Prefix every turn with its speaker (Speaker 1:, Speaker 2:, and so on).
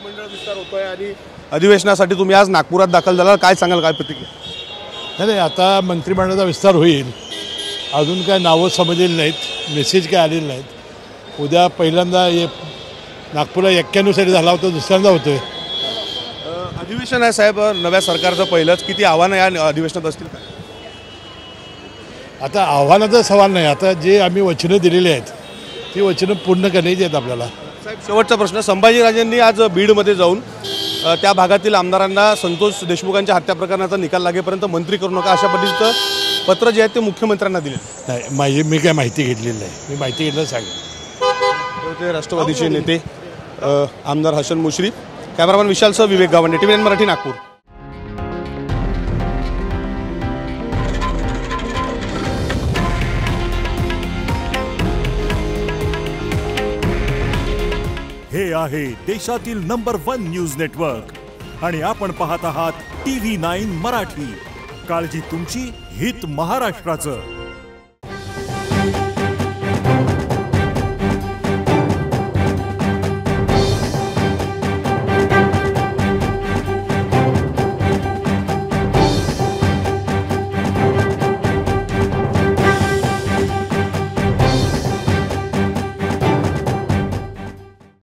Speaker 1: मंत्रिमंडळ विस्तार होतोय आणि अधिवेशनासाठी तुम्ही आज नागपुरात दाखल झाला, काय सांगाल, काय प्रतिक्रिया?
Speaker 2: नाही, आता मंत्रिमंडळाचा विस्तार होईल. अजून काय नावं समजलेली नाहीत, मेसेज काय आलेले नाहीत. उद्या पहिल्यांदा नागपूरला 91 साली झाला होता, दुसऱ्यांदा होतोय.
Speaker 1: अधिवेशन आहे साहेब, नव्या सरकारचं पहिलंच. किती आव्हानं या अधिवेशनात असतील काय?
Speaker 2: आता आव्हानाचा सवाल नाही. आता जे आम्ही वचनं दिलेली आहेत ती वचनं पूर्ण करण्याची आहेत आपल्याला.
Speaker 1: साहेब, शेवटचा प्रश्न. संभाजीराजेंनी आज बीडमध्ये जाऊन त्या भागातील आमदारांना संतोष देशमुखांच्या हत्या प्रकरणाचा निकाल लागेपर्यंत मंत्री करू नका अशा पद्धतीचं पत्र जे आहे ते मुख्यमंत्र्यांना दिले.
Speaker 2: नाही, मी काय माहिती घेतलेली नाही. मी माहिती घेतलं सांगेन.
Speaker 1: होते राष्ट्रवादीचे नेते आमदार हसन मुश्रीफ. कॅमेरामॅन विशालसह विवेक गावंडे, TVN मराठी, नागपूर.
Speaker 3: हे आहे देशातील नंबर 1 न्यूज नेटवर्क आणि आपण पाहत आहात TV9 मराठी. काळजी तुमची, हित महाराष्ट्राचं.